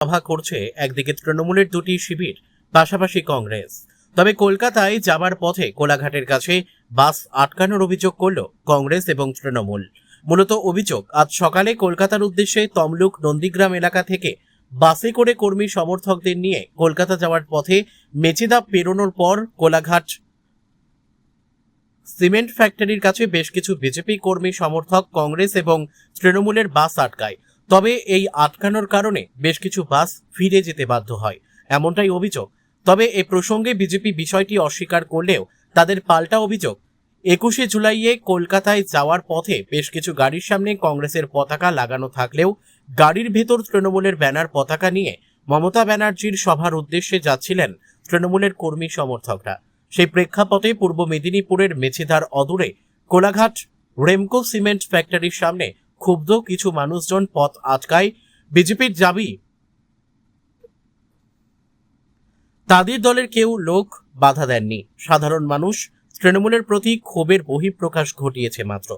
সভা করছে একদিকে তৃণমূলের দুটি শিবির, পাশাপাশি কংগ্রেস। তবে কলকাতায় যাবার পথে কোলাঘাটের কাছে বাস আটকানোর অভিযোগ করল কংগ্রেস এবং তৃণমূল। মূলত অভিযোগ, আজ সকালে কলকাতার উদ্দেশ্যে তমলুক নন্দীগ্রাম এলাকা থেকে বাসে করে কর্মী সমর্থকদের নিয়ে কলকাতা যাওয়ার পথে মেচেদা পেরোনোর পর কোলাঘাট সিমেন্ট ফ্যাক্টরির কাছে বেশ কিছু বিজেপি কর্মী সমর্থক কংগ্রেস এবং তৃণমূলের বাস আটকায়। তবে এই আটকানোর কারণে বেশ কিছু বাস ফিরে যেতে বাধ্য হয়, এমনটাই অভিযোগ। তবে এ প্রসঙ্গে বিজেপি বিষয়টি অস্বীকার করলেও তাদের পাল্টা অভিযোগ, 21শে জুলাইয়ে কলকাতায় যাওয়ার পথে বেশ কিছু গাড়ির সামনে কংগ্রেসের পতাকা লাগানো থাকলেও গাড়ির ভেতর তৃণমূলের ব্যানার পতাকা নিয়ে মমতা ব্যানার্জির সভার উদ্দেশ্যে যাচ্ছিলেন তৃণমূলের কর্মী সমর্থকরা। সেই প্রেক্ষাপটে পূর্ব মেদিনীপুরের মেছেদার অদূরে কোলাঘাট রেমকো সিমেন্ট ফ্যাক্টরির সামনে ক্ষুব্ধ কিছু মানুষজন পথ আটকায়। বিজেপির দাবি, তাদের দলের কেউ লোক বাধা দেননি, সাধারণ মানুষ তৃণমূলের প্রতি ক্ষোভের বহিঃপ্রকাশ ঘটিয়েছে মাত্র।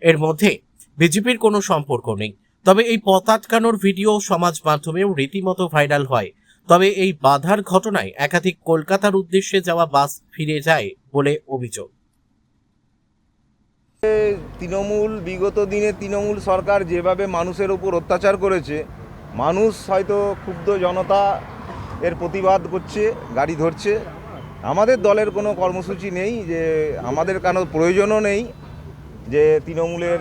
এর মধ্যে বিজেপির কোনো সম্পর্ক নেই। তবে এই পথ আটকানোর ভিডিও সমাজ মাধ্যমেও রীতিমতো ভাইরাল হয়। তবে এই বাধার ঘটনায় একাধিক কলকাতার উদ্দেশ্যে যাওয়া বাস ফিরে যায় বলে অভিযোগ। তৃণমূল বিগত দিনে তৃণমূল সরকার যেভাবে মানুষের উপর অত্যাচার করেছে, মানুষ হয়তো ক্ষুব্ধ জনতা এর প্রতিবাদ করছে, গাড়ি ধরছে। আমাদের দলের কোনো কর্মসূচি নেই, যে আমাদের কোনো প্রয়োজনও নেই যে তৃণমূলের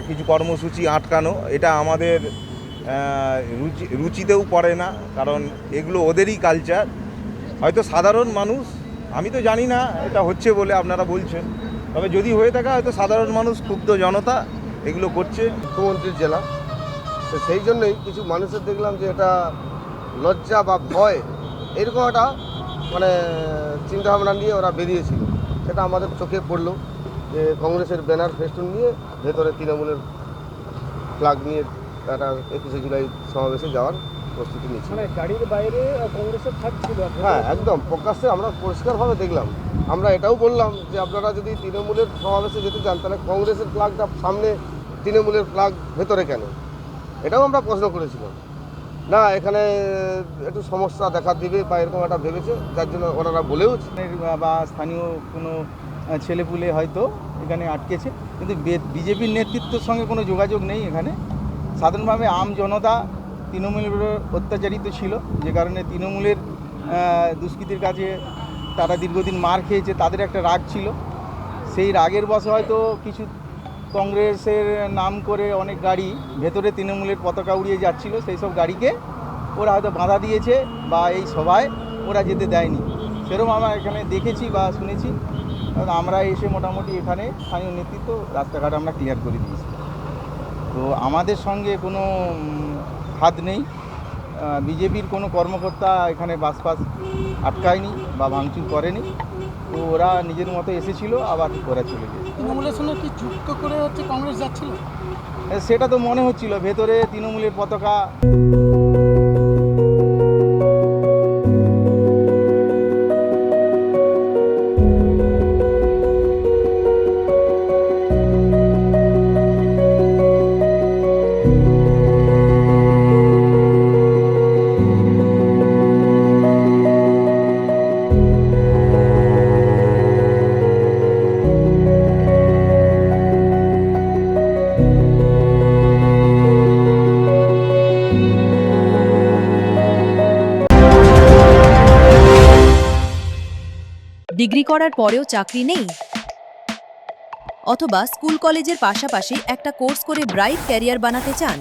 কিছু কর্মসূচি আটকানো। এটা আমাদের রুচিতেও পড়ে না, কারণ এগুলো ওদেরই কালচার। হয়তো সাধারণ মানুষ, আমি তো জানি না এটা হচ্ছে বলে আপনারা বলছেন, তবে যদি হয়ে থাকে হয়তো সাধারণ মানুষ ক্ষুব্ধ জনতা এগুলো করছে। মুখ্যমন্ত্রীর জেলা, তো সেই জন্যই কিছু মানুষের দেখলাম যে এটা লজ্জা বা ভয় এরকম একটা চিন্তাভাবনা নিয়ে ওরা বেরিয়েছিল। সেটা আমাদের চোখে পড়লো যে কংগ্রেসের ব্যানার ফেস্টুন নিয়ে ভেতরে তৃণমূলের ফ্ল্যাগ নিয়ে একটা 21শে জুলাই সমাবেশে যাওয়ার প্রস্তুতি নিচ্ছে। গাড়ির বাইরে কংগ্রেসের থাকছিল। হ্যাঁ, একদম প্রকাশ্যে আমরা পরিষ্কারভাবে দেখলাম। আমরা এটাও বললাম যে আপনারা যদি তৃণমূলের সমাবেশে যেতে চান তাহলে কংগ্রেসের ফ্ল্যাগটা সামনে, তৃণমূলের ফ্ল্যাগ ভেতরে কেন, এটাও আমরা প্রশ্ন করেছিলাম। না, এখানে একটু সমস্যা দেখা দিবে বা এরকম একটা ভেবেছে, যার জন্য ওনারা বলেও বা স্থানীয় কোনো ছেলেপুলে হয়তো এখানে আটকেছে, কিন্তু বিজেপির নেতৃত্বের সঙ্গে কোনো যোগাযোগ নেই। এখানে সাধারণভাবে আম জনতা তৃণমূলের অত্যাচারিত ছিল, যে কারণে তৃণমূলের দুষ্কৃতির কাছে তারা দীর্ঘদিন মার খেয়েছে, তাদের একটা রাগ ছিল। সেই রাগের বশে হয়তো কিছু কংগ্রেসের নাম করে অনেক গাড়ি ভেতরে তৃণমূলের পতাকা উড়িয়ে যাচ্ছিল, সেই সব গাড়িকে ওরা হয়তো বাধা দিয়েছে বা এই সভায় ওরা যেতে দেয়নি। সেরকম আমরা এখানে দেখেছি বা শুনেছি। আমরা এসে মোটামুটি এখানে স্থানীয় নেতৃত্ব রাস্তাঘাট আমরা ক্লিয়ার করে দিয়েছি। তো আমাদের সঙ্গে কোনো হাত নেই, বিজেপির কোনো কর্মকর্তা এখানে বাস ফাস আটকায়নি বা ভাঙচুর করেনি। তো ওরা নিজের মতো এসেছিল, আবার ওরা চলে গেছে। তৃণমূলের সঙ্গে কি যুক্ত করে কংগ্রেস যাচ্ছিল? সেটা তো মনে হচ্ছিল, ভেতরে তৃণমূলের পতাকা। ডিগ্রি করার পরেও চাকরি নেই, অথবা স্কুল কলেজের পাশাপাশি একটা কোর্স করে ব্রাইট ক্যারিয়ার বানাতে চান?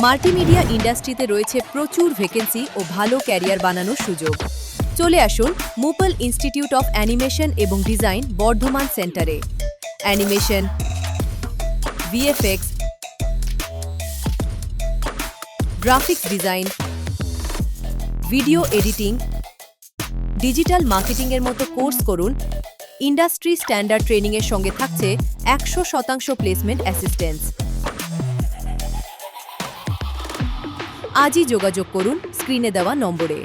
মাল্টিমিডিয়া ইন্ডাস্ট্রিতে রয়েছে প্রচুর ভ্যাকেন্সি ও ভালো ক্যারিয়ার বানানোর সুযোগ। চলে আসুন মুপল ইনস্টিটিউট অফ অ্যানিমেশন এবং ডিজাইন বর্ধমান সেন্টারে। Animation, VFX, graphics design, video editing, digital মার্কেটিংয়ের মতো কোর্স করুন। ইন্ডাস্ট্রি স্ট্যান্ডার্ড ট্রেনিংয়ের সঙ্গে থাকছে 100% প্লেসমেন্ট অ্যাসিস্ট্যান্স। আজই যোগাযোগ করুন স্ক্রিনে দেওয়া নম্বরে।